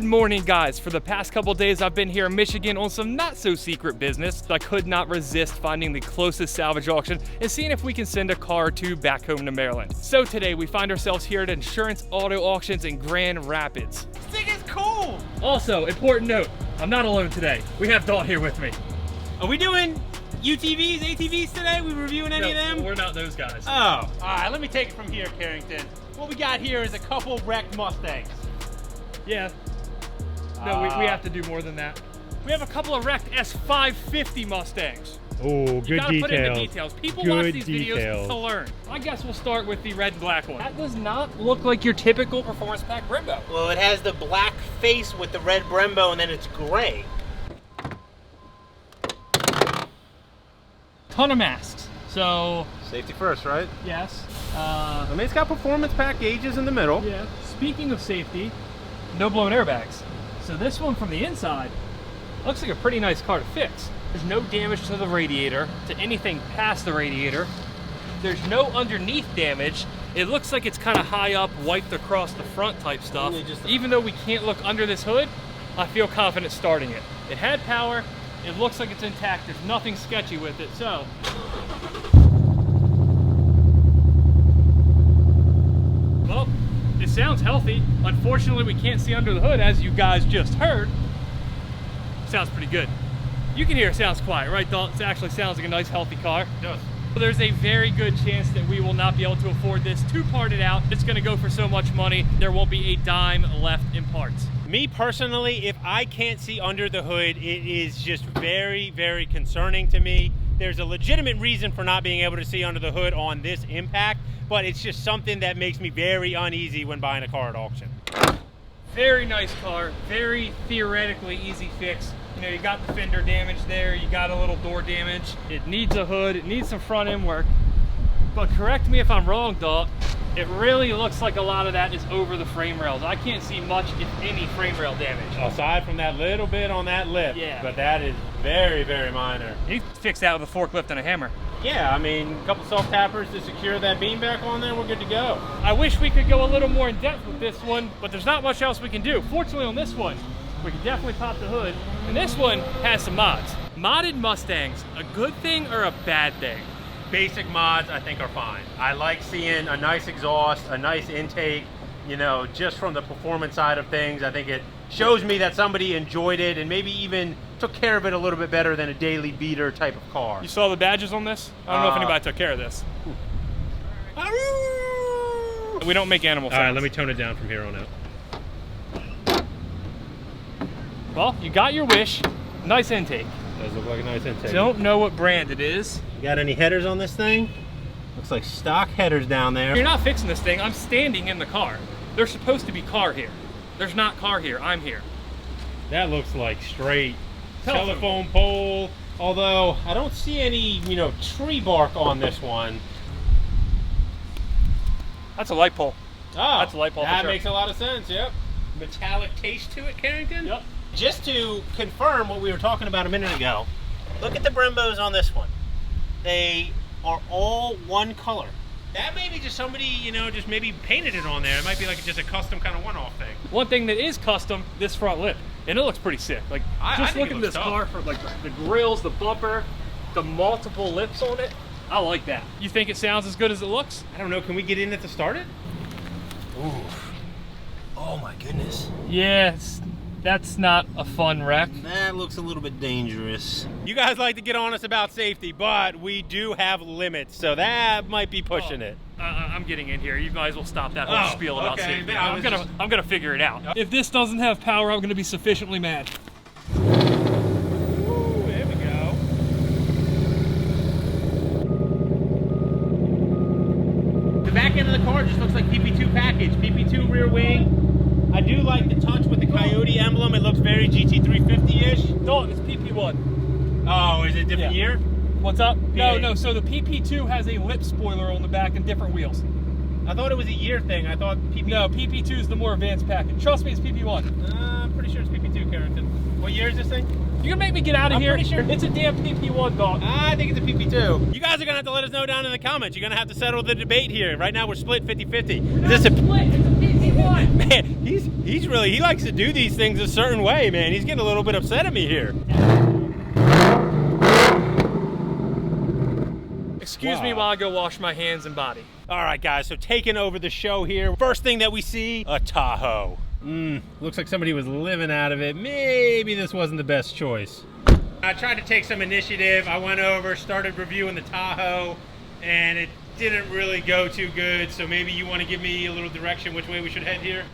Good morning, guys. For the past couple days, I've been here in Michigan on some not so secret business. I could not resist finding the closest salvage auction and seeing if we can send a car or two back home to Maryland. So today we find ourselves here at Insurance Auto Auctions in Grand Rapids. This thing is cool. Also, important note, I'm not alone today. We have Dalton here with me. Are we doing UTVs, ATVs today? We reviewing any of them? We're not those guys. Oh, all right, let me take it from here, Carrington. What we got here is a couple wrecked Mustangs. Yeah. No, we have to do more than that. We have a couple of wrecked S550 Mustangs. Oh, good You gotta details. put in the details. People watch these videos to learn. I guess we'll start with the red and black one. That does not look like your typical performance pack Brembo. Well, it has the black face with the red Brembo, and then it's gray. Ton of masks. So, Safety first, right? yes. I mean, it's got performance pack gauges in the middle. Yeah. Speaking of safety, no blown airbags. So this one from the inside looks like a pretty nice car to fix. There's no damage to the radiator, to anything past the radiator. There's no underneath damage. It looks like it's kind of high up, wiped across the front type stuff. Even though we can't look under this hood, I feel confident starting it. It had power. It looks like it's intact. There's nothing sketchy with it, so. Well, it sounds healthy. Unfortunately, we can't see under the hood, as you guys just heard. Sounds pretty good. You can hear it sounds quiet, right, Dalton? It actually sounds like a nice, healthy car. It does. There's a very good chance that we will not be able to afford this to part it out. It's gonna go for so much money, there won't be a dime left in parts. Me personally, if I can't see under the hood, it is just very, very concerning to me. There's a legitimate reason for not being able to see under the hood on this Impact, but it's just something that makes me very uneasy when buying a car at auction. Very nice car, very theoretically easy fix. You know, you got the fender damage there, you got a little door damage. It needs a hood, it needs some front end work. But correct me if I'm wrong, Dalt, it really looks like a lot of that is over the frame rails. I can't see much, if any, frame rail damage. Aside from that little bit on that lip, Yeah. but that is very, very minor. You fix that with a forklift and a hammer. Yeah, I mean, a couple self-tappers to secure that beam back on there, we're good to go. I wish we could go a little more in depth with this one, but there's not much else we can do. Fortunately on this one, we can definitely pop the hood. And this one has some mods. Modded Mustangs, a good thing or a bad thing? Basic mods, I think, are fine. I like seeing a nice exhaust, a nice intake, you know, just from the performance side of things. I think it shows me that somebody enjoyed it and maybe even took care of it a little bit better than a daily beater type of car. You saw the badges on this? I don't know if anybody took care of this. We don't make animal sounds. All right, let me tone it down from here on out. Well, you got your wish. Nice intake. Does look like a nice intake. Don't know what brand it is. You got any headers on this thing? Looks like stock headers down there. You're not fixing this thing. I'm standing in the car. There's supposed to be car here. There's not car here. I'm here. That looks like straight Telephone telephone pole. Although I don't see any, you know, tree bark on this one. That's a light pole. Oh, That's a light bulb for that sure. makes a lot of sense. Yep. Metallic taste to it, Carrington. Yep. Just to confirm what we were talking about a minute ago, look at the Brembos on this one. They are all one color. That may be just somebody, you know, just maybe painted it on there. It might be like just a custom kind of one-off thing. One thing that is custom, this front lip, and it looks pretty sick. Like, I just think look it at looks this tough. car for like the grills, the bumper, the multiple lips on it. I like that. You think it sounds as good as it looks? I don't know. Can we get in it to start it? Ooh. Oh my goodness. Yes, that's not a fun wreck. That looks a little bit dangerous. You guys like to get on us about safety, but we do have limits, so that might be pushing it. I'm getting in here. You might as well stop that whole Oh, spiel about okay. safety. I was I'm gonna figure it out. If this doesn't have power, I'm gonna be sufficiently mad. Ooh, there we go. The back end of the car just looks like PP2 package. PP2 rear wing. I do like the touch with the Coyote emblem. It looks very GT350-ish. No, it's PP1. Oh, is it a different Yeah. year? What's up? Yeah. No. So the PP2 has a lip spoiler on the back and different wheels. I thought it was a year thing. I thought PP. No, PP2 is the more advanced package. Trust me, it's PP1. I'm pretty sure it's PP2, Carrington. What year is this thing? You gonna make me get out of I'm here? pretty sure- It's a damn PP1, dog. I think it's a PP2. You guys are gonna have to let us know down in the comments. You're gonna have to settle the debate here. Right now we're split 50-50. Is this a Split. It's a PP1. Man, he likes to do these things a certain way, man. He's getting a little bit upset at me here. Excuse me while I go wash my hands and body. All right, guys, so taking over the show here. First thing that we see, a Tahoe. Looks like somebody was living out of it. Maybe this wasn't the best choice. I tried to take some initiative. I went over, started reviewing the Tahoe, and it didn't really go too good. So maybe you want to give me a little direction which way we should head here?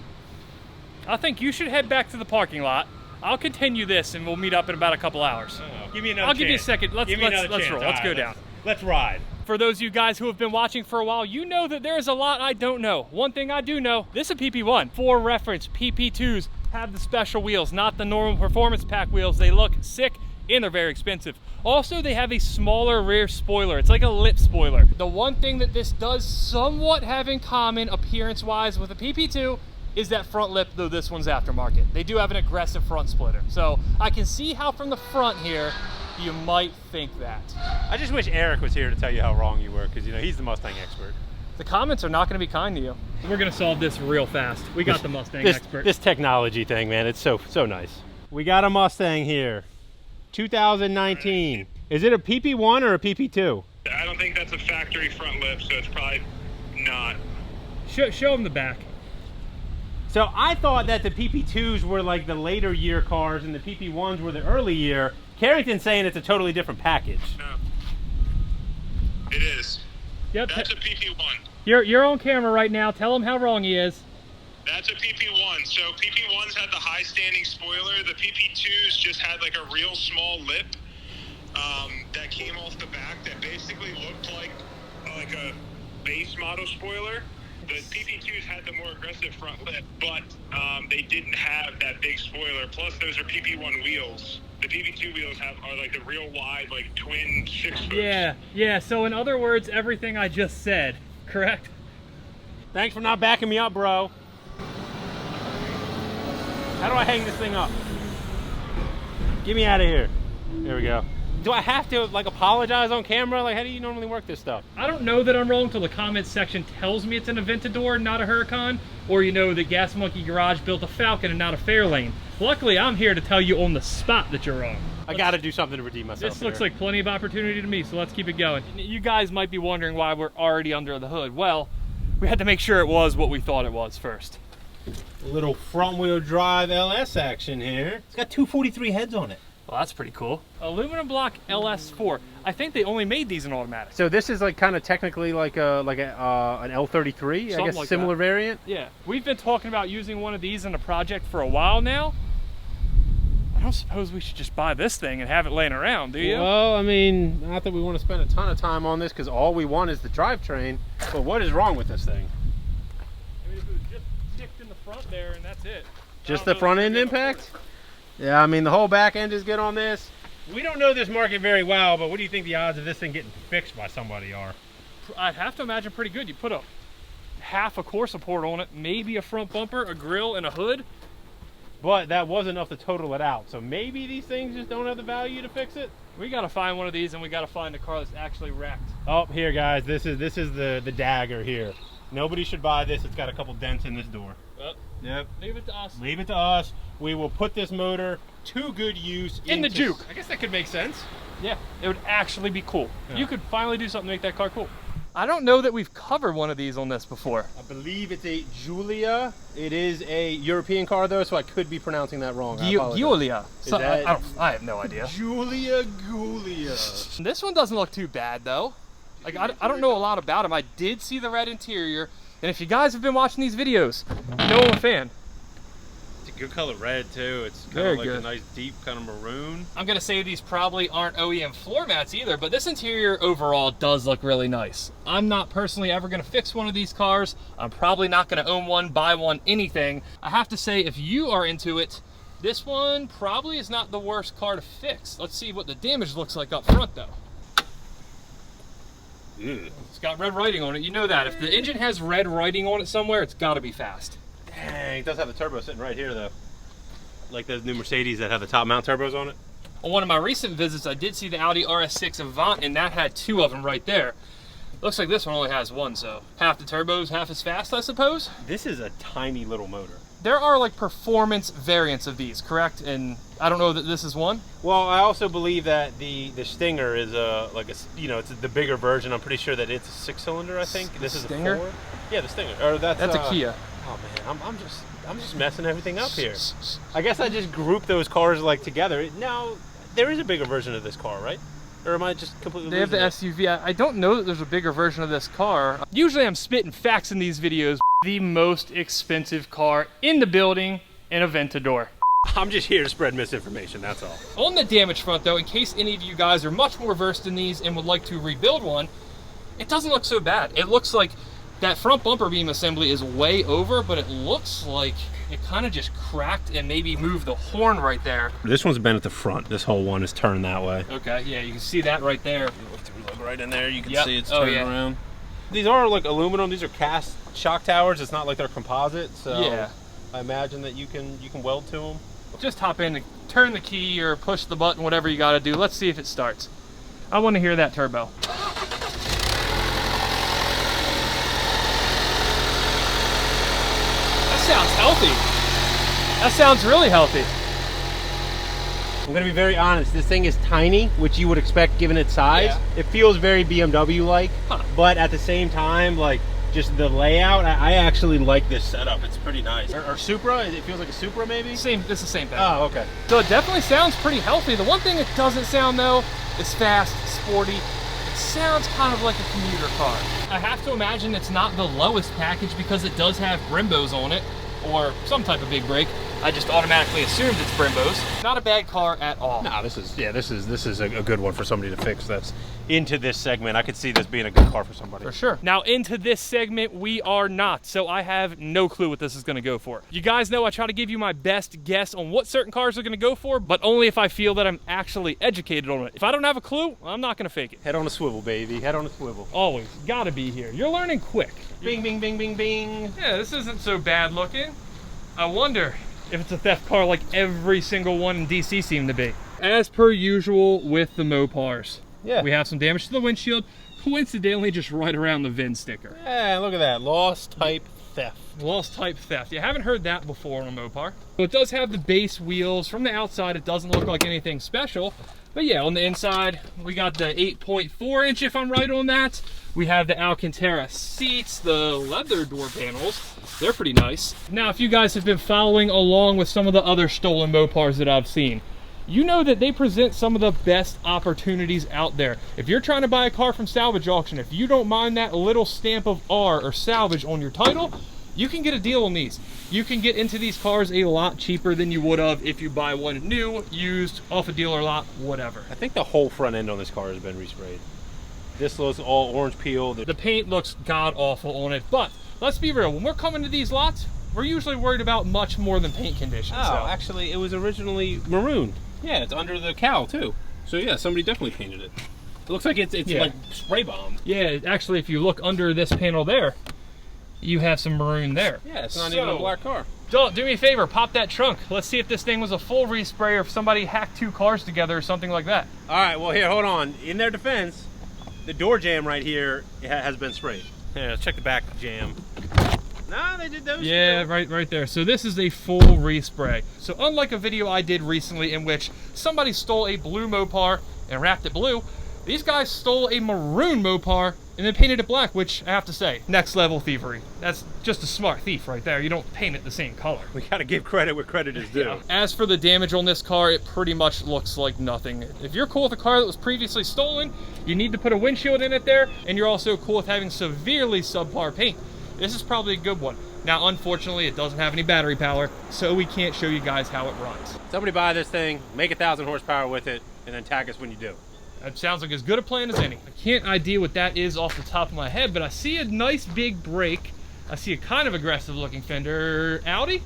I think you should head back to the parking lot. I'll continue this and we'll meet up in about a couple hours. Give me another I'll chance. give you a second. Let's roll. Let's go down. Let's ride. For those of you guys who have been watching for a while, you know that there is a lot I don't know. One thing I do know, this is a PP1. For reference, PP2s have the special wheels, not the normal performance pack wheels. They look sick and they're very expensive. Also, they have a smaller rear spoiler. It's like a lip spoiler. The one thing that this does somewhat have in common appearance-wise with a PP2 is that front lip, though this one's aftermarket. They do have an aggressive front splitter. So I can see how from the front here, you might think that. I just wish Eric was here to tell you how wrong you were, because you know he's the Mustang expert. The comments are not going to be kind to you. We're going to solve this real fast. We got the Mustang expert. This technology thing, man, it's so nice. We got a Mustang here, 2019. Is it a PP1 or a PP2? I don't think that's a factory front lip, so it's probably not. Show them the back. So I thought that the PP2s were like the later year cars and the PP1s were the early year. Carrington's saying it's a totally different package. No. It is. Yep. That's a PP1. You're on camera right now. Tell him how wrong he is. That's a PP1. So PP1s had the high standing spoiler. The PP2s just had like a real small lip that came off the back that basically looked like a base model spoiler. The PP2s had the more aggressive front lip, but they didn't have that big spoiler. Plus, those are PP1 wheels. The PP2 wheels are like the real wide, like twin 6-foot. Yeah. So in other words, everything I just said, correct? Thanks for not backing me up, bro. How do I hang this thing up? Get me out of here. There we go. Do I have to like apologize on camera? Like, how do you normally work this stuff? I don't know that I'm wrong till the comments section tells me it's an Aventador, not a Huracan, or you know that Gas Monkey Garage built a Falcon and not a Fairlane. Luckily, I'm here to tell you on the spot that you're wrong. I got to do something to redeem myself. This looks like plenty of opportunity to me, so let's keep it going. You guys might be wondering why we're already under the hood. Well, we had to make sure it was what we thought it was first. A little front wheel drive LS action here. It's got 243 heads on it. Well, that's pretty cool. Aluminum block LS4. I think they only made these in automatic. So this is like kind of technically like an L33, I guess, like similar that. variant. Yeah, we've been talking about using one of these in a project for a while now. I don't suppose we should just buy this thing and have it laying around, do you? Well, I mean, not that we want to spend a ton of time on this because all we want is the drivetrain, but what is wrong with this thing? I mean, if it was just sticked in the front there and that's it. Just the front end impact? Yeah, I mean, the whole back end is good on this. We don't know this market very well, but what do you think the odds of this thing getting fixed by somebody are? I'd have to imagine pretty good. You put a half a core support on it, maybe a front bumper, a grill, and a hood. But that was enough to total it out. So maybe these things just don't have the value to fix it. We got to find one of these, and we got to find a car that's actually wrecked. Oh, here, guys. This is the Dagger here. Nobody should buy this. It's got a couple dents in this door. Well, yep. leave it to us. Leave it to us. We will put this motor to good use In the Juke. I guess that could make sense. Yeah, it would actually be cool. Yeah. You could finally do something to make that car cool. I don't know that we've covered one of these on this before. I believe it's a Giulia. It is a European car though, so I could be pronouncing that wrong. Giulia. Is that- I have no idea. Giulia Giulia. This one doesn't look too bad though. Like I don't know a lot about him. I did see the red interior, and if you guys have been watching these videos, you know I'm a fan. It's a good color red too. It's kind Very of like good. a nice deep kind of maroon. I'm gonna say these probably aren't OEM floor mats either, but this interior overall does look really nice. I'm not personally ever gonna fix one of these cars. I'm probably not gonna own one, buy one, anything. I have to say, if you are into it, this one probably is not the worst car to fix. Let's see what the damage looks like up front though. Ew. It's got red writing on it. You know that. If the engine has red writing on it somewhere, it's gotta be fast. Dang, it does have the turbo sitting right here though. Like those new Mercedes that have the top mount turbos on it. On one of my recent visits, I did see the Audi RS6 Avant, and that had two of them right there. Looks like this one only has one, so half the turbos, half as fast, I suppose. This is a tiny little motor. there are like performance variants of these, correct? And I don't know that this is one. Well, I also believe that the Stinger is it's the bigger version. I'm pretty sure that it's a 6-cylinder. I think this is Stinger? a 4. Yeah, the Stinger. Or that's a Kia. Oh man, I'm just messing everything up here. I guess I just grouped those cars like together. Now there is a bigger version of this car, right? Or am I just completely They have the SUV. I don't know that there's a bigger version of this car. Usually I'm spitting facts in these videos. The most expensive car in the building in Aventador. I'm just here to spread misinformation, that's all. On the damage front though, in case any of you guys are much more versed in these and would like to rebuild one, it doesn't look so bad. It looks like that front bumper beam assembly is way over, but it looks like it kind of just cracked and maybe moved the horn right there. This one's been at the front. This whole one is turned that way. Okay, yeah, you can see that right there. Look right in there, you can Yep. see it's Oh, turned yeah. around. These are like aluminum, these are cast shock towers. It's not like they're composite, so Yeah. I imagine that you can weld to them. Just hop in, turn the key or push the button, whatever you gotta do. Let's see if it starts. I wanna hear that turbo. That sounds healthy. That sounds really healthy. I'm gonna be very honest, this thing is tiny, which you would expect given its size. Yeah. It feels very BMW-like, Huh. but at the same time, like, just the layout, I actually like this setup. It's pretty nice. Or Supra, it feels like a Supra maybe? It's the same thing. Oh, okay. So it definitely sounds pretty healthy. The one thing it doesn't sound though, is fast, sporty. It sounds kind of like a commuter car. I have to imagine it's not the lowest package because it does have Brembos on it, or some type of big brake. I just automatically assumed it's Brembos. Not a bad car at all. No, this is a good one for somebody to fix that's into this segment. I could see this being a good car for somebody. For sure. Now into this segment, we are not. So I have no clue what this is gonna go for. You guys know I try to give you my best guess on what certain cars are gonna go for, but only if I feel that I'm actually educated on it. If I don't have a clue, I'm not gonna fake it. Head on a swivel, baby. Head on a swivel. Always, gotta be here. You're learning quick. Bing, bing, bing, bing, bing. Yeah, this isn't so bad looking. I wonder if it's a theft car like every single one in DC seemed to be. As per usual with the Mopars. Yeah. We have some damage to the windshield, coincidentally just right around the VIN sticker. Yeah, look at that. Lost type theft. Lost type theft. You haven't heard that before on a Mopar. So it does have the base wheels. From the outside, it doesn't look like anything special. But yeah, on the inside, we got the 8.4 inch, if I'm right on that. We have the Alcantara seats, the leather door panels. They're pretty nice. Now, if you guys have been following along with some of the other stolen Mopars that I've seen, you know that they present some of the best opportunities out there. If you're trying to buy a car from salvage auction, if you don't mind that little stamp of R or salvage on your title, you can get a deal on these. You can get into these cars a lot cheaper than you would have if you buy one new, used, off a dealer lot, whatever. I think the whole front end on this car has been resprayed. This looks all orange peel. The paint looks god-awful on it, but let's be real, when we're coming to these lots, we're usually worried about much more than paint conditions. Oh, so. actually, it was originally maroon. Yeah, it's under the cowl, too. So, yeah, somebody definitely painted it. It looks like it's Yeah. like spray bombed. Yeah, actually, if you look under this panel there, you have some maroon there. Yeah, it's not even a black car. Don't do me a favor, pop that trunk. Let's see if this thing was a full respray or if somebody hacked two cars together or something like that. All right, well, here, hold on. In their defense, the door jamb right here has been sprayed. Yeah, let's check the back jamb. Nah, they did those. Yeah, right there. So this is a full respray. So unlike a video I did recently in which somebody stole a blue Mopar and wrapped it blue, these guys stole a maroon Mopar and then painted it black, which I have to say, next level thievery. That's just a smart thief right there. You don't paint it the same color. We gotta give credit where credit is due. Yeah. As for the damage on this car, it pretty much looks like nothing. If you're cool with a car that was previously stolen, you need to put a windshield in it there, and you're also cool with having severely subpar paint. This is probably a good one. Now, unfortunately, it doesn't have any battery power, so we can't show you guys how it runs. Somebody buy this thing, make 1,000 horsepower with it, and then tag us when you do. That sounds like as good a plan as any. I can't idea what that is off the top of my head, but I see a nice big brake. I see a kind of aggressive looking fender. Audi?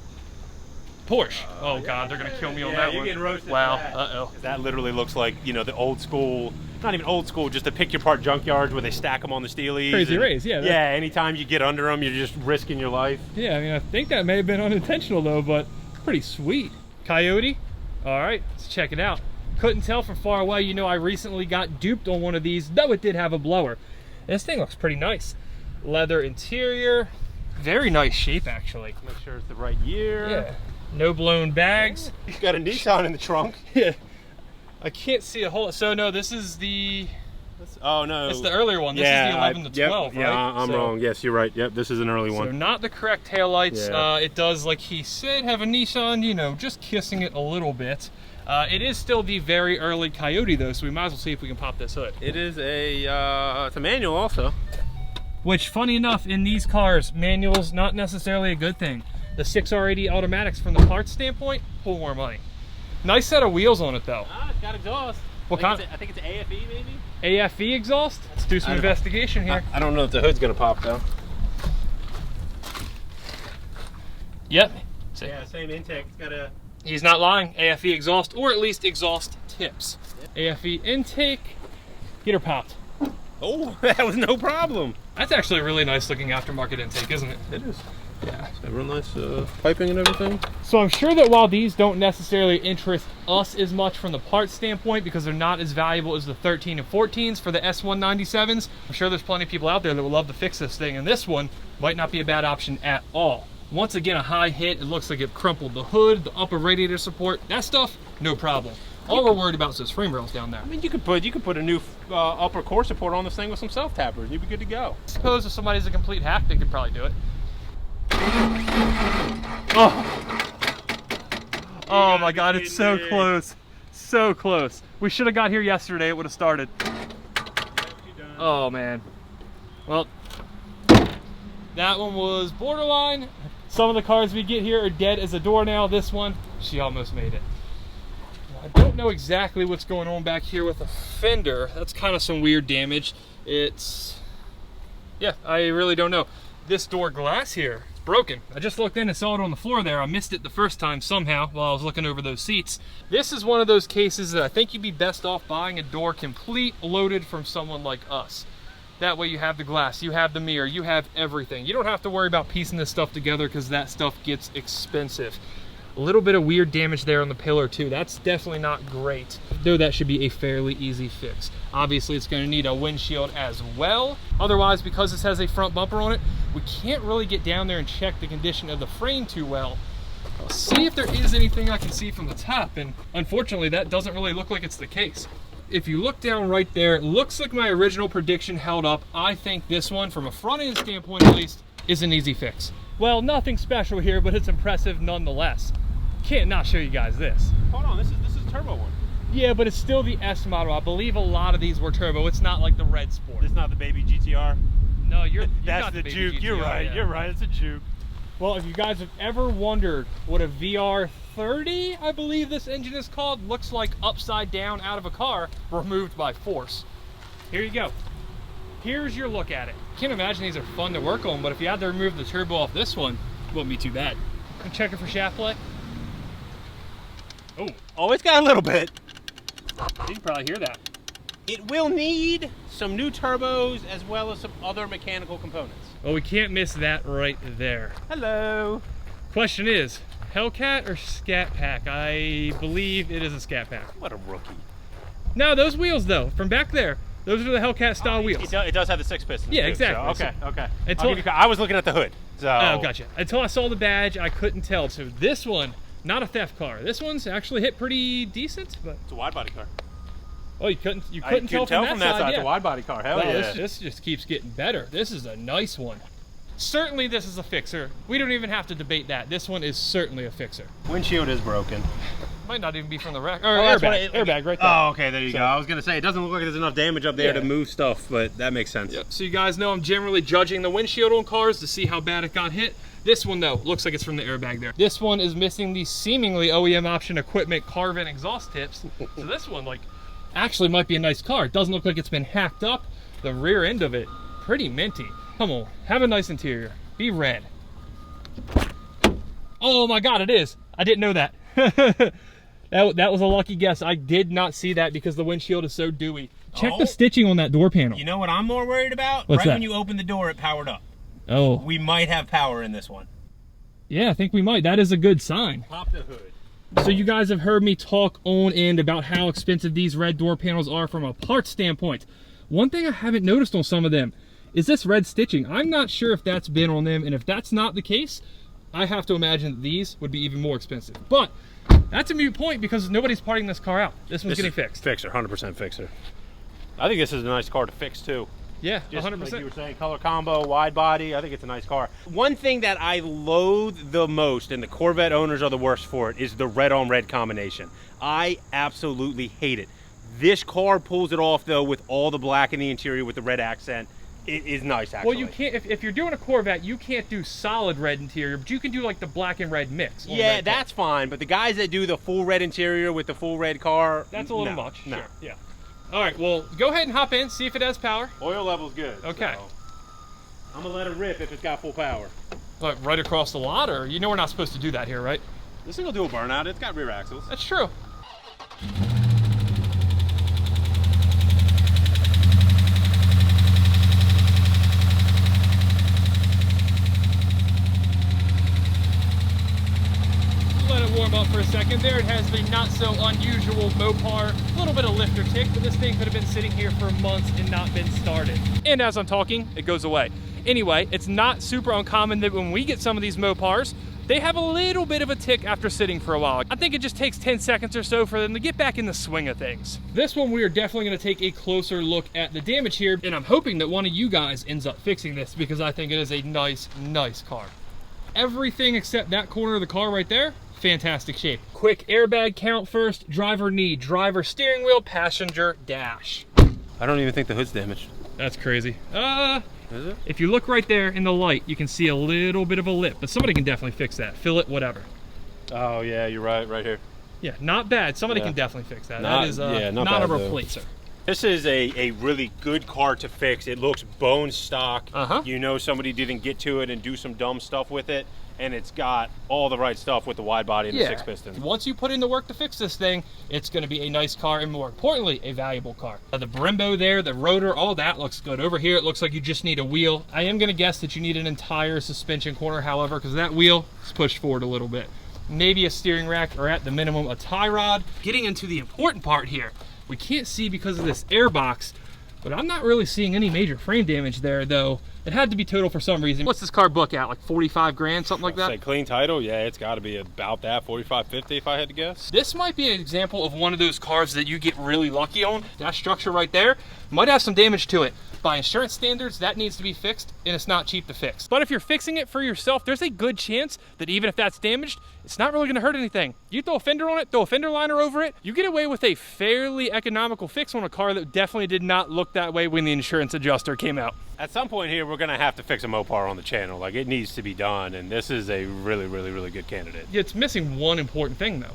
Porsche. Oh God, they're gonna kill me on Yeah, that you're one. getting roasted Wow, for that. uh-oh. That literally looks like, you know, the old school, not even old school, just the pick your part junkyards where they stack them on the steelies. Crazy and- Rays, yeah. Yeah, anytime you get under them, you're just risking your life. Yeah, I mean, I think that may have been unintentional though, but pretty sweet. Coyote? All right, let's check it out. Couldn't tell from far away. You know, I recently got duped on one of these, though it did have a blower. This thing looks pretty nice. Leather interior, Very nice shape, actually. Make sure it's the right year. Yeah. No blown bags. You've got a Nissan in the trunk. Yeah. I can't see a whole. So no, this is the. Oh no. It's the earlier one. This is the 11 to 12, right? Yeah, I'm So- wrong. Yes, you're right. Yep, this is an early So one. not the correct taillights. Yeah. It does, like he said, have a Nissan, you know, just kissing it a little bit. It is still the very early Coyote though, so we might as well see if we can pop this hood. It is it's a manual also. Which, funny enough, in these cars, manual's not necessarily a good thing. The 6R80 automatics, from the parts standpoint, pull more money. Nice set of wheels on it though. Ah, it's got exhaust. What kind? I think it's AFE maybe. AFE exhaust? Let's do some investigation here. I don't know if the hood's gonna pop though. Yep. Yeah, same intake. It's got a. He's not lying. AFE exhaust, or at least exhaust tips. AFE intake. Heater popped. Oh, that was no problem. That's actually a really nice looking aftermarket intake, isn't it? It is. Yeah. It's got real nice piping and everything. So I'm sure that while these don't necessarily interest us as much from the parts standpoint because they're not as valuable as the 13 and 14s for the S197s, I'm sure there's plenty of people out there that would love to fix this thing, and this one might not be a bad option at all. Once again, a high hit. It looks like it crumpled the hood, the upper radiator support, that stuff, no problem. All we're worried about is those frame rails down there. I mean, you could put a new upper core support on this thing with some self tappers. You'd be good to go. I suppose if somebody's a complete hack, they could probably do it. Oh my God, it's so close. So close. We should have got here yesterday. It would have started. Oh man. Well, that one was borderline. Some of the cars we get here are dead as a doornail. This one, she almost made it. I don't know exactly what's going on back here with the fender. That's kind of some weird damage. Yeah, I really don't know. This door glass here, it's broken. I just looked in and saw it on the floor there. I missed it the first time somehow while I was looking over those seats. This is one of those cases that I think you'd be best off buying a door complete loaded from someone like us. That way you have the glass, you have the mirror, you have everything. You don't have to worry about piecing this stuff together because that stuff gets expensive. A little bit of weird damage there on the pillar too. That's definitely not great, though that should be a fairly easy fix. Obviously it's going to need a windshield as well. Otherwise, because this has a front bumper on it, we can't really get down there and check the condition of the frame too well. I'll see if there is anything I can see from the top, and unfortunately that doesn't really look like it's the case. If you look down right there, it looks like my original prediction held up. I think this one, from a front end standpoint at least, is an easy fix. Well, nothing special here, but it's impressive nonetheless. Can't not show you guys this. Hold on, this is a turbo one. Yeah, but it's still the S model. I believe a lot of these were turbo. It's not like the Red Sport. It's not the baby GTR. No, you That's got the baby Juke. GTR, You're right. yeah. You're right. It's a Juke. Well, if you guys have ever wondered what a VR30, I believe this engine is called, looks like upside down out of a car, removed by force. Here you go. Here's your look at it. Can't imagine these are fun to work on, but if you had to remove the turbo off this one, it wouldn't be too bad. I'm checking for shaft play. Oh, it's got a little bit. You can probably hear that. It will need some new turbos as well as some other mechanical components. Well, we can't miss that right there. Hello. Question is, Hellcat or Scat Pack? I believe it is a Scat Pack. What a rookie. No, those wheels though, from back there, those are the Hellcat style wheels. It does have the 6 pistons. Yeah, too, exactly. So, okay. Until- I was looking at the hood. So. Oh, gotcha. Until I saw the badge, I couldn't tell. So this one, not a theft car. This one's actually hit pretty decent, but It's a wide body car. oh, you couldn't I couldn't tell from that side. It's Yeah. a wide body car. Hell Well, yeah. this just keeps getting better. This is a nice one. Certainly this is a fixer. We don't even have to debate that. This one is certainly a fixer. Windshield is broken. Might not even be from the wreck. Or that's what airbag. Airbag right there. Oh, okay, there you go. I was gonna say it doesn't look like there's enough damage up there Yeah. to move stuff, but that makes sense. Yep. So you guys know I'm generally judging the windshield on cars to see how bad it got hit. This one though, looks like it's from the airbag there. This one is missing the seemingly OEM option equipment carve-in exhaust tips. So this one, like, actually might be a nice car. It doesn't look like it's been hacked up. The rear end of it, pretty minty. Come on, have a nice interior. Be red. Oh my God, it is. I didn't know that. That was a lucky guess. I did not see that because the windshield is so dewy. Check the stitching on that door panel. You know what I'm more worried about? What's right that? when you open the door, it powered up. Oh, We might have power in this one. yeah, I think we might. That is a good sign. Pop the hood. So you guys have heard me talk on end about how expensive these red door panels are from a parts standpoint. One thing I haven't noticed on some of them is this red stitching. I'm not sure if that's been on them, and if that's not the case, I have to imagine that these would be even more expensive. But that's a moot point because nobody's parting this car out. This one's getting fixed. Fixer, 100% fixer. I think this is a nice car to fix too. Yeah, Just 100%. like you were saying, color combo, wide body. I think it's a nice car. One thing that I loathe the most, and the Corvette owners are the worst for it, is the red on red combination. I absolutely hate it. This car pulls it off though with all the black in the interior with the red accent. It is nice, actually. Well, you can't, if you're doing a Corvette, you can't do solid red interior, but you can do like the black and red mix. Yeah, that's fine, but the guys that do the full red interior with the full red car, that's a little much. No. Sure, yeah. All right, well, go ahead and hop in, see if it has power. Oil level's good. Okay. So I'm gonna let it rip if it's got full power. Like right across the lot, or you know we're not supposed to do that here, right? This thing will do a burnout. It's got rear axles. That's true. Let it warm up for a second. There it has the not so unusual Mopar. A little bit of lifter tick, but this thing could have been sitting here for months and not been started. And as I'm talking, it goes away. Anyway, it's not super uncommon that when we get some of these Mopars, they have a little bit of a tick after sitting for a while. I think it just takes 10 seconds or so for them to get back in the swing of things. This one, we are definitely gonna take a closer look at the damage here, and I'm hoping that one of you guys ends up fixing this because I think it is a nice, nice car. Everything except that corner of the car right there, fantastic shape. Quick airbag count first. Driver knee, driver steering wheel, passenger dash. I don't even think the hood's damaged. That's crazy. Is it? If you look right there in the light, you can see a little bit of a lip, but somebody can definitely fix that. Fill it, whatever. Oh yeah, you're right here. Yeah, not bad. Somebody Yeah. can definitely fix that. Not- That is yeah, not not a bad, though. replacer. This is a really good car to fix. It looks bone stock. You know somebody didn't get to it and do some dumb stuff with it, and it's got all the right stuff with the wide body and the 6 piston. Once you put in the work to fix this thing, it's going to be a nice car, and more importantly, a valuable car. The Brembo there, the rotor, all that looks good. Over here, it looks like you just need a wheel. I am going to guess that you need an entire suspension corner, however, because that wheel is pushed forward a little bit. Maybe a steering rack, or at the minimum, a tie rod. Getting into the important part here, we can't see because of this air box, but I'm not really seeing any major frame damage there, though. It had to be total for some reason. What's this car book at, like 45 grand, something like that? Say clean title, yeah, it's got to be about that, 45, 50 if I had to guess. This might be an example of one of those cars that you get really lucky on. That structure right there might have some damage to it. By insurance standards, that needs to be fixed, and it's not cheap to fix. But if you're fixing it for yourself, there's a good chance that even if that's damaged, it's not really gonna hurt anything. You throw a fender on it, throw a fender liner over it, you get away with a fairly economical fix on a car that definitely did not look that way when the insurance adjuster came out. At some point here, we're gonna have to fix a Mopar on the channel. Like, it needs to be done, and this is a really, really, really good candidate. It's missing one important thing though.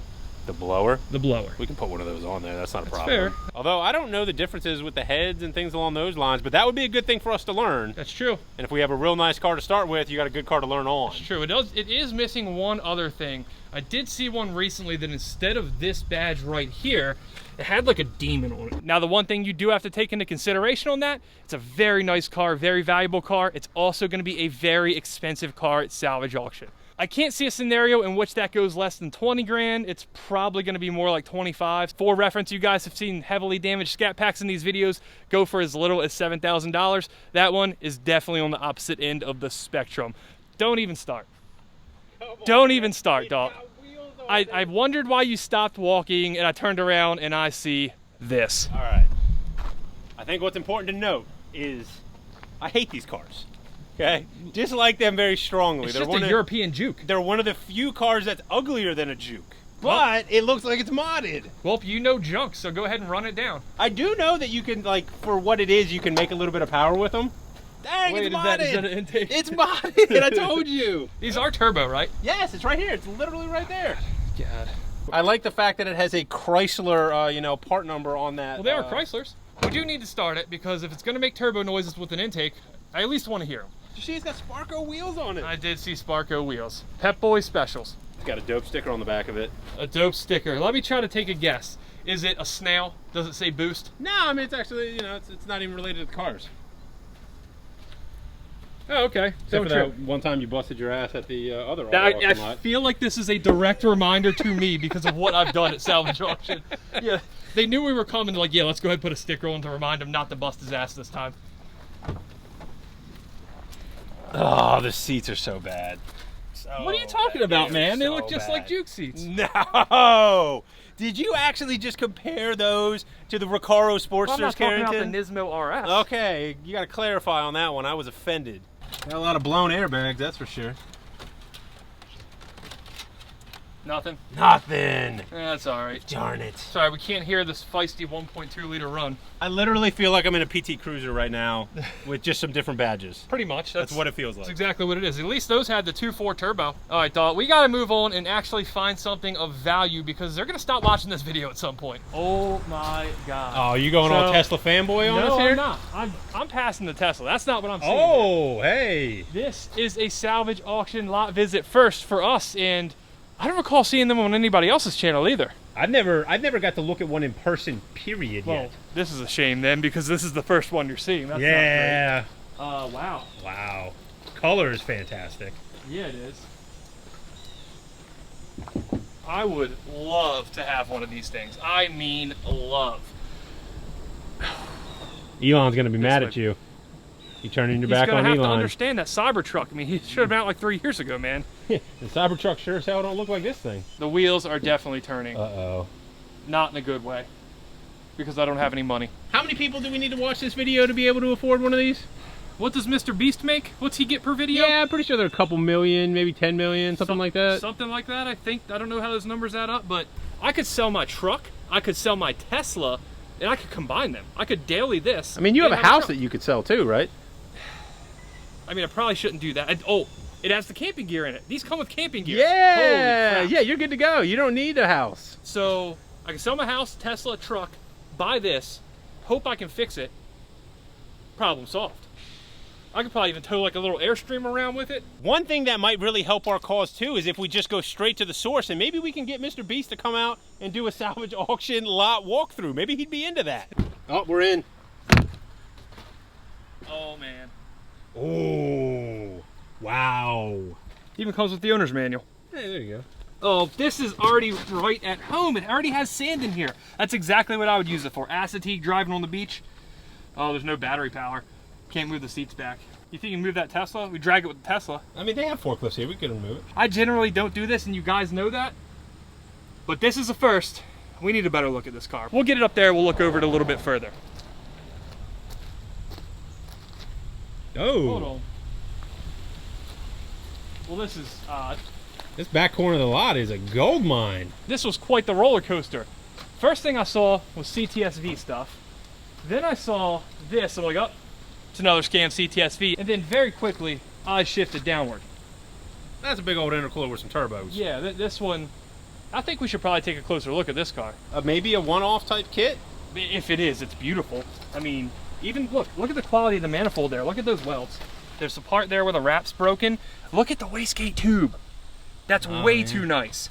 The blower? The blower. We can put one of those on there, that's not a problem. fair. Although, I don't know the differences with the heads and things along those lines, but that would be a good thing for us to learn. That's true. And if we have a real nice car to start with, you got a good car to learn on. It's true. It is missing one other thing. I did see one recently that instead of this badge right here, it had like a demon on it. Now, the one thing you do have to take into consideration on that, it's a very nice car, very valuable car. It's also going to be a very expensive car at salvage auction. I can't see a scenario in which that goes less than 20 grand. It's probably going to be more like 25. For reference, you guys have seen heavily damaged scat packs in these videos go for as little as $7,000. That one is definitely on the opposite end of the spectrum. Don't even start. Don't even start, dog. I wondered why you stopped walking, and I turned around and I see this. All right. I think what's important to note is I hate these cars. Okay? Dislike them very strongly. It's just a European juke. They're one of the few cars that's uglier than a juke. But it looks like it's modded. Well, you know junk, so go ahead and run it down. I do know that you can, like, for what it is, you can make a little bit of power with them. Dang, Wait, it's is modded. that an intake? It's modded, I told you. These are turbo, right? Yes, it's right here. It's literally right there. God. I like the fact that it has a Chrysler, part number on that. Well, they are Chryslers. We do need to start it because if it's going to make turbo noises with an intake, I at least want to hear them. You see, it's got Sparco wheels on it. I did see Sparco wheels. Pep Boy Specials. It's got a dope sticker on the back of it. A dope sticker. Let me try to take a guess. Is it a snail? Does it say boost? No, I mean, it's actually, it's not even related to cars. Oh, okay. Except So for true. that one time you busted your ass at the other auto I auction lot. feel like this is a direct reminder to me because of what I've done at salvage auction. Yeah, they knew we were coming. Like, yeah, let's go ahead and put a sticker on to remind him not to bust his ass this time. Oh, the seats are so bad. What are you talking about, man? They so look just like bad. Juke seats. No! Did you actually just compare those to the Recaro Sportsters, I'm not talking about the Carrington? Nismo RS. Okay, you got to clarify on that one. I was offended. Got a lot of blown airbags, that's for sure. Nothing. Nothing. That's all right. Darn it. Sorry, we can't hear this feisty 1.2 liter run. I literally feel like I'm in a PT Cruiser right now with just some different badges. Pretty much. That's what it feels That's like. exactly what it is. At least those had the 2.4 turbo. All right, Dawg, we got to move on and actually find something of value because they're going to stop watching this video at some point. Oh my God. Oh, you going all So- Tesla fanboy on us No, here? I'm not. I'm passing the Tesla. That's not what I'm saying. Oh, hey. This is a salvage auction lot visit first for us, and I don't recall seeing them on anybody else's channel either. I've never got to look at one in person, period, Well, yet. this is a shame then because this is the first one you're seeing. That's Yeah. not great. Wow. Wow. Color is fantastic. Yeah, it is. I would love to have one of these things. I mean, love. Elon's going to be mad way. at you. You turning your He's back gonna on have to Elon. understand that Cybertruck. I mean, he should have been out like 3 years ago, man. The Cybertruck sure as hell don't look like this thing. The wheels are definitely turning. Uh-oh. Not in a good way. Because I don't have any money. How many people do we need to watch this video to be able to afford one of these? What does Mr. Beast make? What's he get per video? Yeah, I'm pretty sure they're a couple million, maybe 10 million, something like that. Something like that, I think. I don't know how those numbers add up, but I could sell my truck, I could sell my Tesla, and I could combine them. I could daily this. I mean, you have a and house truck. that you could sell too, right? I mean, I probably shouldn't do that. It has the camping gear in it. These come with camping gear. Yeah, Holy crap. yeah, you're good to go. You don't need a house. So I can sell my house, Tesla, truck, buy this, hope I can fix it. Problem solved. I could probably even tow like a little Airstream around with it. One thing that might really help our cause too is if we just go straight to the source, and maybe we can get Mr. Beast to come out and do a salvage auction lot walkthrough. Maybe he'd be into that. Oh, we're in. Oh man. Oh, wow. Even comes with the owner's manual. Hey, there you go. Oh, this is already right at home. It already has sand in here. That's exactly what I would use it for. Acetate driving on the beach. Oh, there's no battery power. Can't move the seats back. You think you can move that Tesla? We drag it with the Tesla. I mean, they have forklifts here. We could remove it. I generally don't do this, and you guys know that. But this is a first. We need a better look at this car. We'll get it up there. We'll look over it a little bit further. Oh. Hold on. Well, this is odd. This back corner of the lot is a gold mine. This was quite the roller coaster. First thing I saw was CTSV stuff. Then I saw this. I'm like, oh, it's another scam CTSV. And then very quickly, I shifted downward. That's a big old intercooler with some turbos. Yeah, this one, I think we should probably take a closer look at this car. Maybe a one-off type kit? If it is, it's beautiful. I mean, even look at the quality of the manifold there. Look at those welds. There's a part there where the wrap's broken. Look at the wastegate tube. That's way too nice.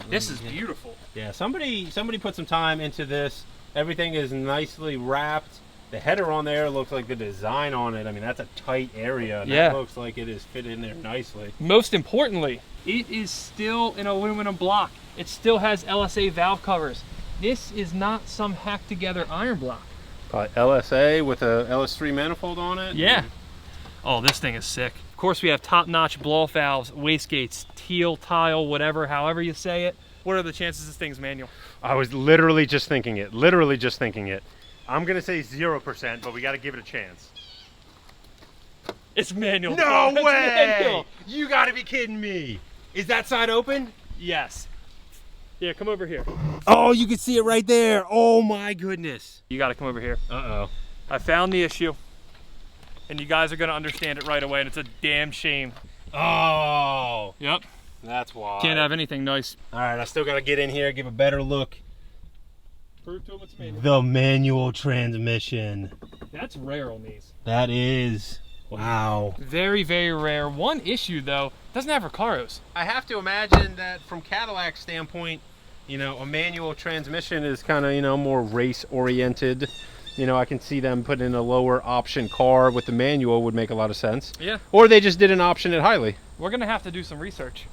This is beautiful. Yeah, somebody put some time into this. Everything is nicely wrapped. The header on there looks like the design on it. I mean, that's a tight area. And Yeah. That looks like it is fit in there nicely. Most importantly, it is still an aluminum block. It still has LSA valve covers. This is not some hacked together iron block. LSA with a LS3 manifold on it. Yeah. Oh, this thing is sick. Of course, we have top-notch blow-off valves, wastegates, teal, tile, whatever, however you say it. What are the chances this thing's manual? I was literally just thinking it. I'm going to say 0%, but we got to give it a chance. It's manual. No It's way! manual. You got to be kidding me. Is that side open? Yes. Yeah, come over here. Oh, you can see it right there. Oh my goodness. You gotta come over here. Uh-oh. I found the issue, and you guys are gonna understand it right away, and it's a damn shame. Oh. Yep. That's why. Can't have anything nice. All right, I still got to get in here, give a better look. Prove to them it's manual. The manual transmission. That's rare on these. That is. Wow. Very, very rare. One issue though, doesn't have Recaros. I have to imagine that from Cadillac's standpoint, you know, a manual transmission is kind of, you know, more race oriented. You know, I can see them putting in a lower option car with the manual would make a lot of sense. Yeah. Or they just did an option at Hiley. We're gonna have to do some research.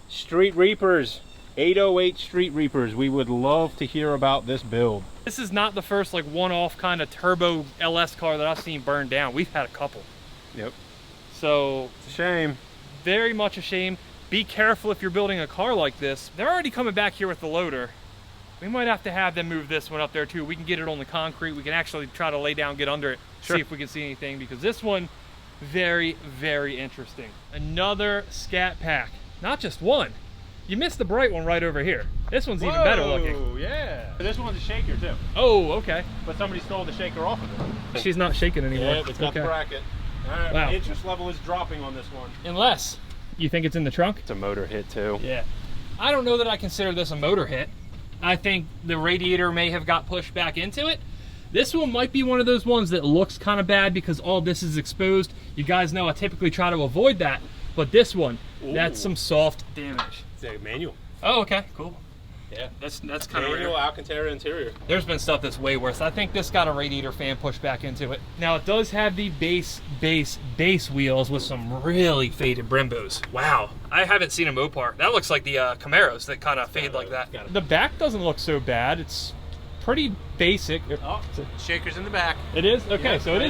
Street Reapers, 808 Street Reapers, we would love to hear about this build. This is not the first like one-off kind of turbo LS car that I've seen burned down. We've had a couple. Yep. So It's a shame. very much a shame. Be careful if you're building a car like this. They're already coming back here with the loader. We might have to have them move this one up there too. We can get it on the concrete. We can actually try to lay down, get under it, Sure. see if we can see anything, because this one, very, very interesting. Another Scat Pack. Not just one. You missed the bright one right over here. This one's even better looking. Oh, yeah. This one's a shaker too, Oh, okay. but somebody stole the shaker off of it. She's not shaking anymore. Yeah, it's got the bracket. All right, Wow. interest level is dropping on this one. Unless you think it's in the trunk. It's a motor hit too. Yeah. I don't know that I consider this a motor hit. I think the radiator may have got pushed back into it. This one might be one of those ones that looks kind of bad because all this is exposed. You guys know I typically try to avoid that, but this one, that's some soft damage. It's a manual. Oh, okay, cool. Yeah. That's kind of Manual rare. Alcantara interior. There's been stuff that's way worse. I think this got a radiator fan pushed back into it. Now it does have the base wheels with some really faded Brembos. Wow, I haven't seen a Mopar. That looks like the Camaros that kind of fade like that. The back doesn't look so bad. It's pretty basic. Oh, shaker's in the back. It is? Okay, Yeah, so it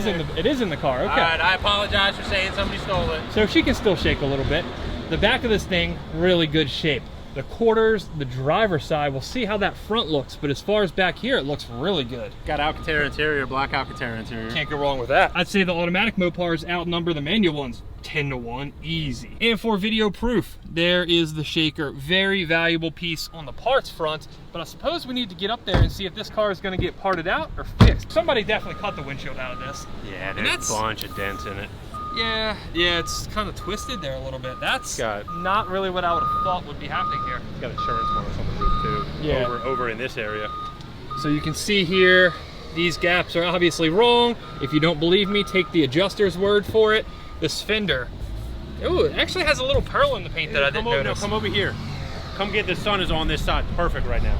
is in the car. Okay. All right, I apologize for saying somebody stole it. So she can still shake a little bit. The back of this thing, really good shape. The quarters, the driver's side, we'll see how that front looks, but as far as back here, it looks really good. Got Alcantara interior, black Alcantara interior. Can't go wrong with that. I'd say the automatic Mopars outnumber the manual ones 10-1, easy. And for video proof, there is the shaker. Very valuable piece on the parts front, but I suppose we need to get up there and see if this car is gonna get parted out or fixed. Somebody definitely cut the windshield out of this. Yeah, And there's a bunch of dents in it. Yeah, it's kind of twisted there a little bit. That's Got- not really what I would have thought would be happening here. It's got insurance marks on the roof too. Yeah. Over in this area. So you can see here, these gaps are obviously wrong. If you don't believe me, take the adjuster's word for it. This fender, ooh, it actually has a little pearl in the paint that I didn't notice. Come over here. Come get the sun is on this side. Perfect right now.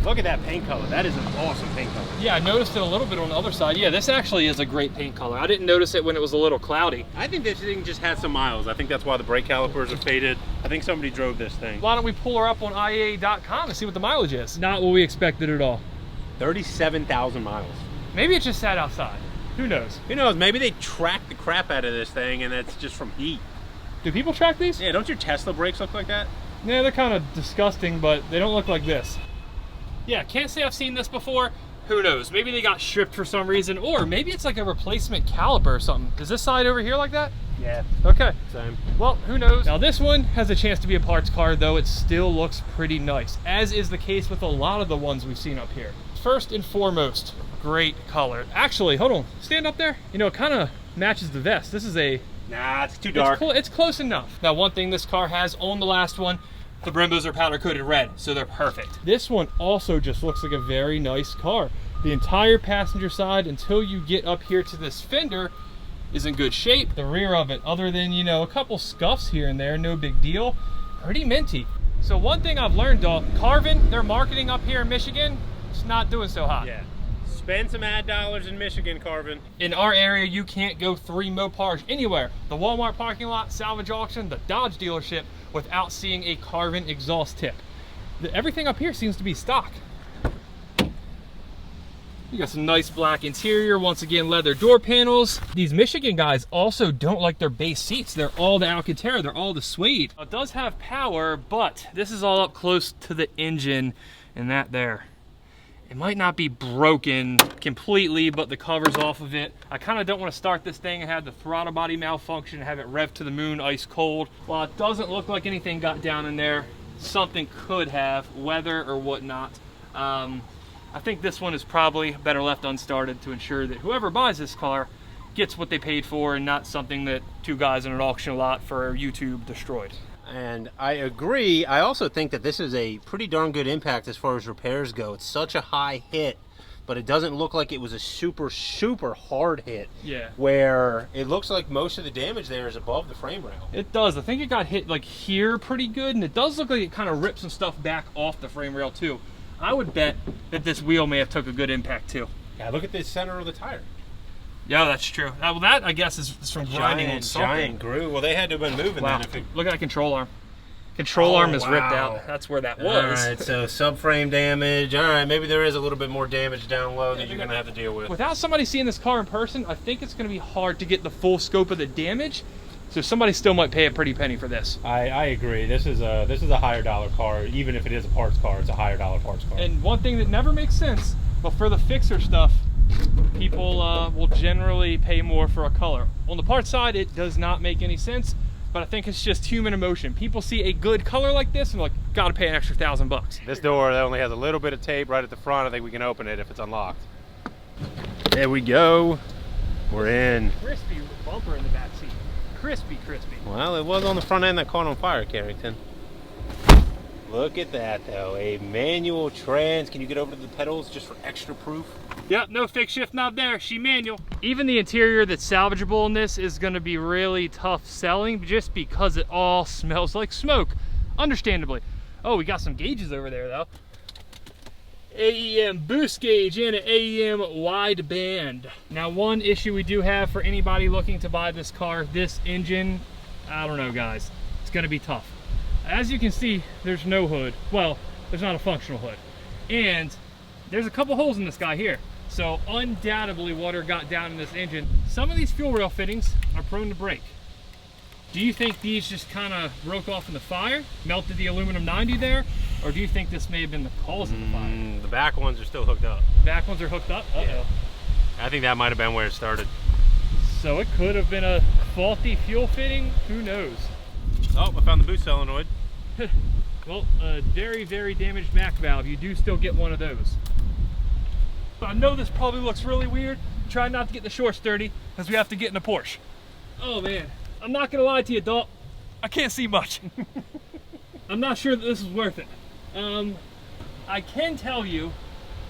Look at that paint color. That is an awesome paint color. Yeah, I noticed it a little bit on the other side. Yeah, this actually is a great paint color. I didn't notice it when it was a little cloudy. I think this thing just had some miles. I think that's why the brake calipers are faded. I think somebody drove this thing. Why don't we pull her up on IAA.com and see what the mileage is? Not what we expected at all. 37,000 miles. Maybe it just sat outside. Who knows? Who knows? Maybe they tracked the crap out of this thing and that's just from heat. Do people track these? Yeah, don't your Tesla brakes look like that? Yeah, they're kind of disgusting, but they don't look like this. Yeah, can't say I've seen this before. Who knows? Maybe they got stripped for some reason, or maybe it's like a replacement caliper or something. Is this side over here like that? Yeah. Okay. Same. Well, who knows? Now this one has a chance to be a parts car, though it still looks pretty nice, as is the case with a lot of the ones we've seen up here. First and foremost, great color. Actually, hold on, stand up there. You know, it kind of matches the vest. This is a... Nah, it's too dark. It's close enough. Now, one thing this car has on the last one, the Brembos are powder coated red, so they're perfect. This one also just looks like a very nice car. The entire passenger side, until you get up here to this fender, is in good shape. The rear of it, other than, you know, a couple scuffs here and there, no big deal, pretty minty. So one thing I've learned, though, Carvin, their marketing up here in Michigan, it's not doing so hot. Yeah. Spend some ad dollars in Michigan, Carvin. In our area, you can't go 3 Mopars anywhere. The Walmart parking lot, salvage auction, the Dodge dealership, without seeing a Carvin exhaust tip. Everything up here seems to be stock. You got some nice black interior, once again leather door panels. These Michigan guys also don't like their base seats. They're all the Alcantara, they're all the suede. It does have power, but this is all up close to the engine, and that there. It might not be broken completely, but the cover's off of it. I kind of don't want to start this thing and have the throttle body malfunction, have it rev to the moon ice cold. While it doesn't look like anything got down in there, something could have, weather or whatnot. I think this one is probably better left unstarted to ensure that whoever buys this car gets what they paid for and not something that 2 guys in an auction lot for YouTube destroyed. And I agree. I also think that this is a pretty darn good impact as far as repairs go. It's such a high hit, but it doesn't look like it was a super, super hard hit. Yeah. Where it looks like most of the damage there is above the frame rail. It does. I think it got hit like here pretty good, and it does look like it kind of ripped some stuff back off the frame rail too. I would bet that this wheel may have took a good impact too. Yeah, look at the center of the tire. Yeah, that's true. Well, that I guess is from grinding on something. Giant groove. Well, they had to have been moving Wow. then. If it, Look at that control arm. Control arm is ripped wow. out. That's where that was. All right, so subframe damage. All right, maybe there is a little bit more damage down low that you're going to have to deal with. Without somebody seeing this car in person, I think it's going to be hard to get the full scope of the damage. So somebody still might pay a pretty penny for this. I agree. This is a higher dollar car. Even if it is a parts car, it's a higher dollar parts car. And one thing that never makes sense, but for the fixer stuff, people will generally pay more for a color. On the parts side, it does not make any sense. But I think it's just human emotion. People see a good color like this and like, gotta pay an extra $1,000. This door that only has a little bit of tape right at the front. I think we can open it if it's unlocked. There we go. We're in. Crispy bumper in the back seat. Crispy, crispy. Well, it was on the front end that caught on fire, Carrington. Look at that though, a manual trans. Can you get over to the pedals just for extra proof? Yep, no fixed shift knob there, she manual. Even the interior that's salvageable in this is gonna be really tough selling just because it all smells like smoke, understandably. Oh, we got some gauges over there though. AEM boost gauge and an AEM wide band. Now one issue we do have for anybody looking to buy this car, this engine, I don't know guys, it's gonna be tough. As you can see, there's no hood. Well, there's not a functional hood. And there's a couple holes in this guy here. So undoubtedly water got down in this engine. Some of these fuel rail fittings are prone to break. Do you think these just kind of broke off in the fire, melted the aluminum 90 there? Or do you think this may have been the cause of the fire? The back ones are still hooked up. Back ones are hooked up? Uh-oh. Yeah. I think that might have been where it started. So it could have been a faulty fuel fitting, who knows? Oh, I found the boost solenoid. Well, a very, very damaged MAC valve. You do still get one of those. I know this probably looks really weird. Try not to get the shorts dirty because we have to get in a Porsche. Oh man, I'm not gonna lie to you, Dalt. I can't see much. I'm not sure that this is worth it. I can tell you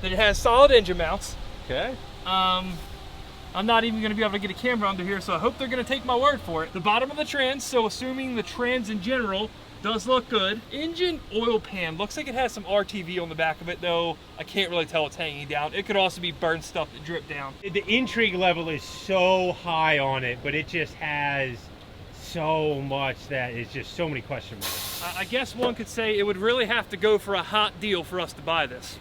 that it has solid engine mounts. Okay. I'm not even gonna be able to get a camera under here, so I hope they're gonna take my word for it. The bottom of the trans, so assuming the trans in general does look good. Engine oil pan, looks like it has some RTV on the back of it though. I can't really tell it's hanging down. It could also be burnt stuff that drip down. The intrigue level is so high on it, but it just has so much that is just so many question marks. I guess one could say it would really have to go for a hot deal for us to buy this.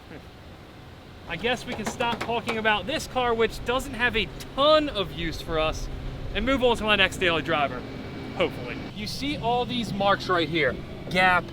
I guess we can stop talking about this car, which doesn't have a ton of use for us, and move on to my next daily driver, hopefully. You see all these marks right here. Gap,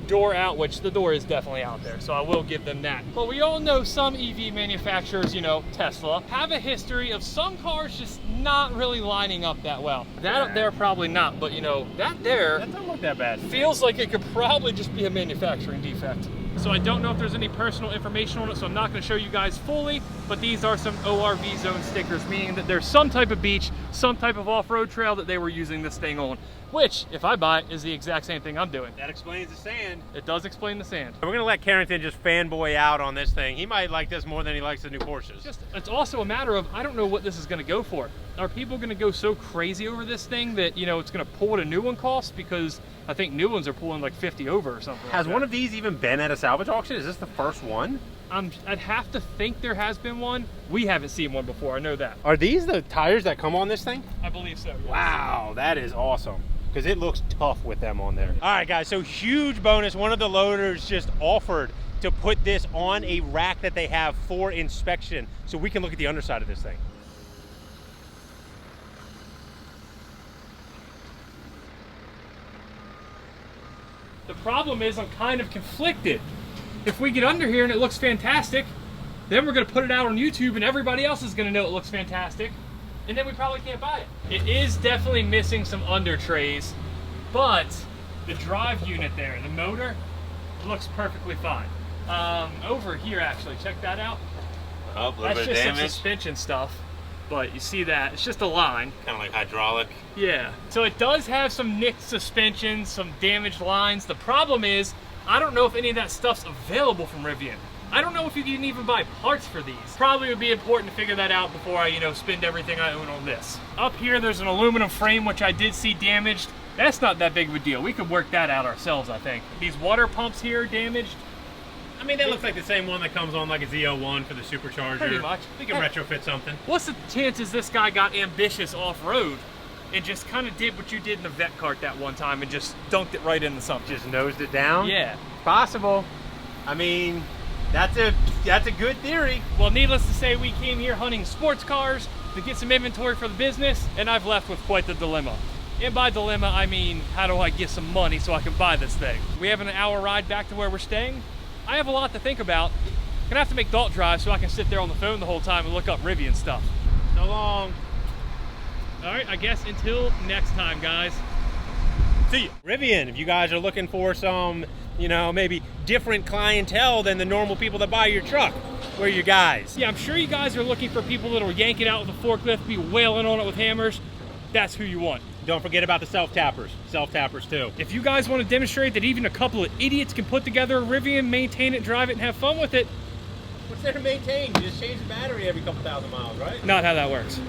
door out, which the door is definitely out there, so I will give them that. But we all know some EV manufacturers, you know, Tesla, have a history of some cars just not really lining up that well. That up there, probably not, but you know, that there, That doesn't look that bad. feels like it could probably just be a manufacturing defect. So I don't know if there's any personal information on it, so I'm not going to show you guys fully, but these are some ORV zone stickers, meaning that there's some type of beach, some type of off-road trail that they were using this thing on, which, if I buy it, is the exact same thing I'm doing. That explains the sand. It does explain the sand. We're gonna let Carrington just fanboy out on this thing. He might like this more than he likes the new Porsches. It's also a matter of, I don't know what this is going to go for. Are people going to go so crazy over this thing that, you know, it's going to pull what a new one costs? Because I think new ones are pulling like 50 over or something. Has like one that. of these even been at a salvage auction? Is this the first one? I'd have to think there has been one. We haven't seen one before, I know that. Are these the tires that come on this thing? I believe so. Yes. Wow, that is awesome. Because it looks tough with them on there. All right, guys, so huge bonus. One of the loaders just offered to put this on a rack that they have for inspection so we can look at the underside of this thing. The problem is I'm kind of conflicted. If we get under here and it looks fantastic, then we're gonna put it out on YouTube and everybody else is gonna know it looks fantastic, and then we probably can't buy it. It is definitely missing some under trays, but the drive unit there, the motor, looks perfectly fine. Over here actually, check that out. Oh, a little That's just some suspension stuff, but you see that, it's just a line. Kind of like hydraulic. Yeah, so it does have some nicked suspension, some damaged lines. The problem is, I don't know if any of that stuff's available from Rivian. I don't know if you can even buy parts for these. Probably would be important to figure that out before I, you know, spend everything I own on this. Up here, there's an aluminum frame, which I did see damaged. That's not that big of a deal. We could work that out ourselves, I think. These water pumps here damaged. I mean, that looks like the same one that comes on like a Z01 for the supercharger. Pretty much. We can retrofit something. What's the chances this guy got ambitious off-road and just kind of did what you did in the vet cart that one time and just dunked it right into something. Just nosed it down? Yeah. Possible. I mean, that's a good theory. Well, needless to say, we came here hunting sports cars to get some inventory for the business, and I've left with quite the dilemma. And by dilemma, I mean, how do I get some money so I can buy this thing? We have an hour ride back to where we're staying. I have a lot to think about. Gonna have to make Dalt drive so I can sit there on the phone the whole time and look up Rivian stuff. So long. All right, I guess until next time, guys. See you. Rivian, if you guys are looking for some, you know, maybe different clientele than the normal people that buy your truck, we're your guys. Yeah, I'm sure you guys are looking for people that'll yank it out with a forklift, be wailing on it with hammers. That's who you want. Don't forget about the self-tappers. Self-tappers too. If you guys want to demonstrate that even a couple of idiots can put together a Rivian, maintain it, drive it, and have fun with it, What's there to maintain? You just change the battery every couple thousand miles, right? not how that works.